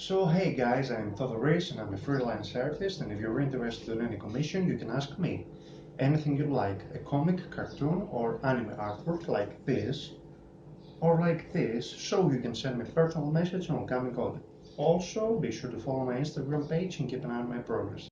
So hey guys, I'm Thodoris and I'm a freelance artist, and if you're interested in any commission you can ask me. Anything you like, a comic, cartoon or anime artwork like this or like this, so you can send me a personal message on coming on. Also, be sure to follow my Instagram page and keep an eye on my progress.